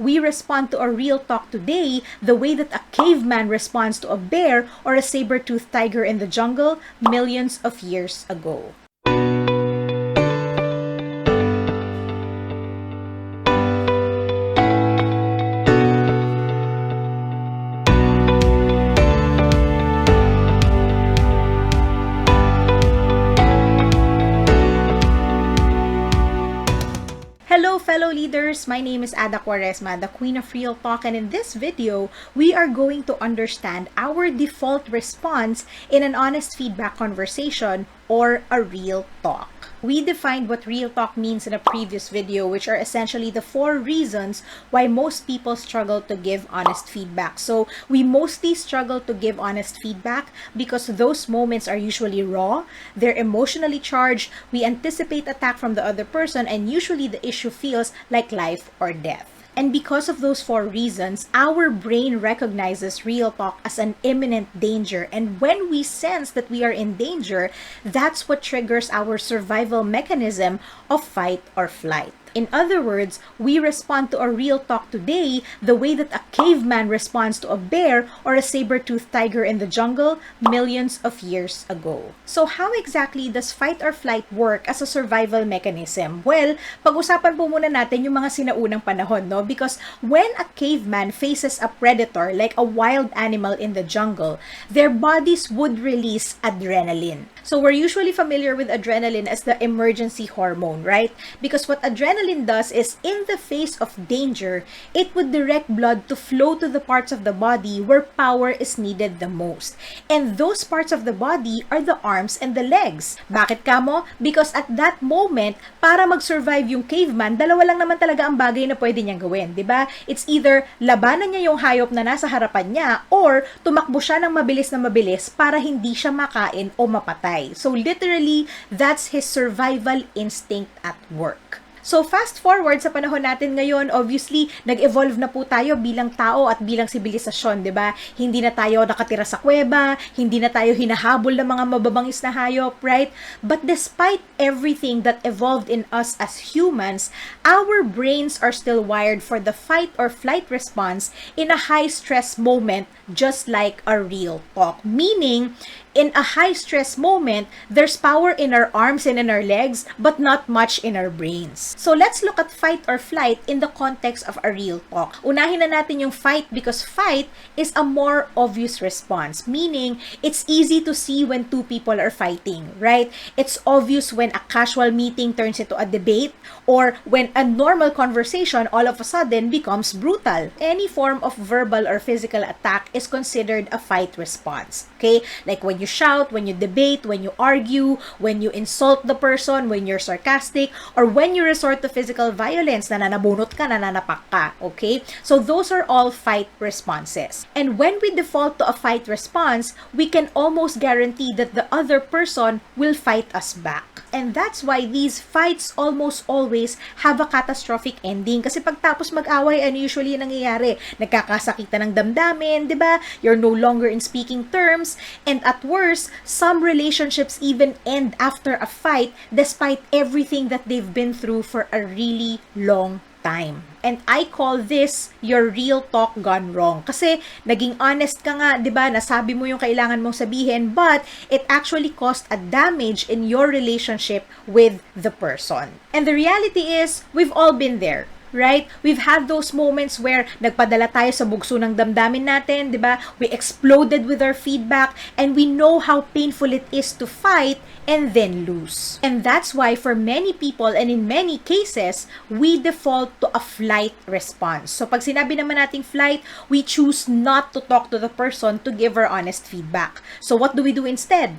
we respond to a real talk today the way that a caveman responds to a bear or a saber-tooth tiger in the jungle millions of years ago. Hello fellow leaders, my name is Ada Quaresma, the Queen of Real Talk, and in this video, we are going to understand our default response in an honest feedback conversation or a real talk. We defined what real talk means in a previous video, which are essentially the 4 reasons why most people struggle to give honest feedback. So we mostly struggle to give honest feedback because those moments are usually raw, they're emotionally charged, we anticipate attack from the other person, and usually the issue feels like life or death. And because of those 4 reasons, our brain recognizes real talk as an imminent danger. And when we sense that we are in danger, that's what triggers our survival mechanism of fight or flight. In other words, we respond to a real talk today the way that a caveman responds to a bear or a saber-tooth tiger in the jungle millions of years ago. So how exactly does fight or flight work as a survival mechanism? Well, pag-usapan po muna natin yung mga sinaunang panahon, no? Because when a caveman faces a predator like a wild animal in the jungle, their bodies would release adrenaline. So we're usually familiar with adrenaline as the emergency hormone, right? Because what adrenaline does is, in the face of danger, it would direct blood to flow to the parts of the body where power is needed the most. And those parts of the body are the arms and the legs. Bakit kamo? Because at that moment, para mag-survive yung caveman, dalawa lang naman talaga ang bagay na pwede niyang gawin, di ba? It's either labanan niya yung hayop na nasa harapan niya or tumakbo siya ng mabilis para hindi siya makain o mapatay. So literally, that's his survival instinct at work. So fast forward sa panahon natin ngayon, obviously, nag-evolve na po tayo bilang tao at bilang sibilisasyon, 'di ba? Hindi na tayo nakatira sa kuweba, hindi na tayo hinahabol ng mga mababangis na hayop, right? But despite everything that evolved in us as humans, our brains are still wired for the fight or flight response in a high stress moment, just like a real talk. Meaning, in a high-stress moment, there's power in our arms and in our legs, but not much in our brains. So let's look at fight or flight in the context of a real talk. Unahin na natin yung fight because fight is a more obvious response. Meaning, it's easy to see when 2 people are fighting, right? It's obvious when a casual meeting turns into a debate or when a normal conversation all of a sudden becomes brutal. Any form of verbal or physical attack is considered a fight response. Okay? Like when you shout, when you debate, when you argue, when you insult the person, when you're sarcastic, or when you resort to physical violence, nananabunot ka, nananapak ka, okay? So those are all fight responses. And when we default to a fight response, we can almost guarantee that the other person will fight us back. And that's why these fights almost always have a catastrophic ending. Kasi pagtapos mag-away, ano usually nangyayari? Nagkakasakitan ng damdamin, di ba? You're no longer in speaking terms, and at worst, some relationships even end after a fight despite everything that they've been through for a really long time. And I call this your real talk gone wrong. Kasi naging honest ka nga, 'di ba? Nasabi mo yung kailangan mong sabihin, but it actually caused a damage in your relationship with the person. And the reality is, we've all been there. Right? We've had those moments where nagpadala tayo sa bugso ng damdamin natin, di ba? We exploded with our feedback and we know how painful it is to fight and then lose. And that's why for many people and in many cases, we default to a flight response. So pag sinabi naman nating flight, we choose not to talk to the person to give our honest feedback. So what do we do instead?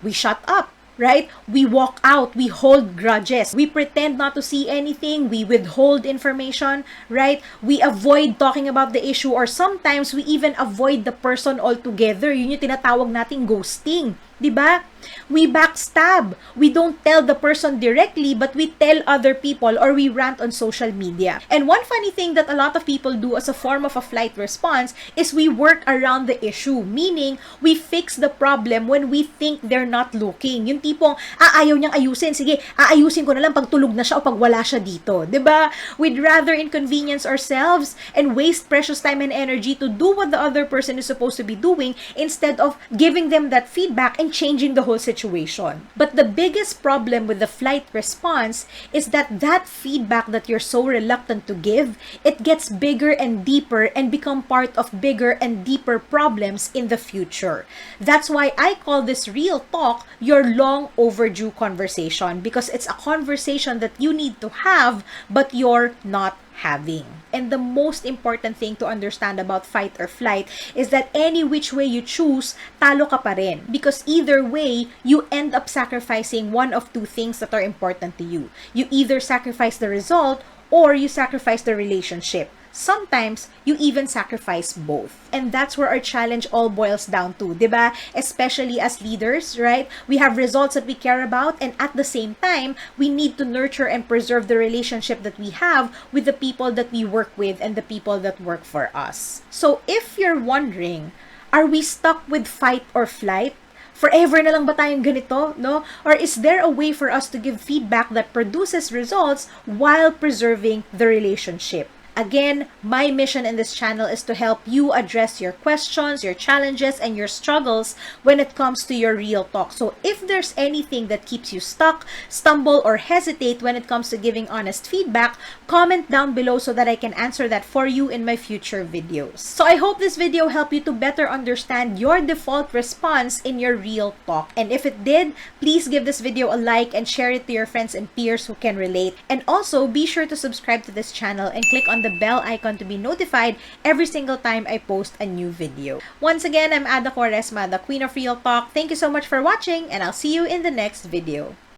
We shut up. Right? We walk out, we hold grudges, we pretend not to see anything, we withhold information, right? We avoid talking about the issue, or sometimes we even avoid the person altogether. Yun yung tinatawag nating ghosting. Diba? We backstab. We don't tell the person directly, but we tell other people or we rant on social media. And one funny thing that a lot of people do as a form of a flight response is we work around the issue. Meaning, we fix the problem when we think they're not looking. Yung tipong, ayaw niyang ayusin. Sige, aayusin ko na lang pag tulog na siya o pag wala siya dito. Diba? We'd rather inconvenience ourselves and waste precious time and energy to do what the other person is supposed to be doing instead of giving them that feedback and changing the whole situation. But the biggest problem with the flight response is that feedback that you're so reluctant to give, it gets bigger and deeper and become part of bigger and deeper problems in the future. That's why I call this real talk your long overdue conversation, because it's a conversation that you need to have but you're not having. And the most important thing to understand about fight or flight is that any which way you choose, talo ka pa rin. Because either way, you end up sacrificing one of two things that are important to you. You either sacrifice the result or you sacrifice the relationship. Sometimes, you even sacrifice both. And that's where our challenge all boils down to, diba? Especially as leaders, right? We have results that we care about, and at the same time, we need to nurture and preserve the relationship that we have with the people that we work with and the people that work for us. So if you're wondering, are we stuck with fight or flight? Forever na lang ba tayong ganito, no? Or is there a way for us to give feedback that produces results while preserving the relationship? Again, my mission in this channel is to help you address your questions, your challenges, and your struggles when it comes to your real talk. So if there's anything that keeps you stuck, stumble, or hesitate when it comes to giving honest feedback, comment down below so that I can answer that for you in my future videos. So I hope this video helped you to better understand your default response in your real talk. And if it did, please give this video a like and share it to your friends and peers who can relate. And also, be sure to subscribe to this channel and click on the bell icon to be notified every single time I post a new video. Once again, I'm R.E.A.L, the Queen of Real Talk. Thank you so much for watching, and I'll see you in the next video.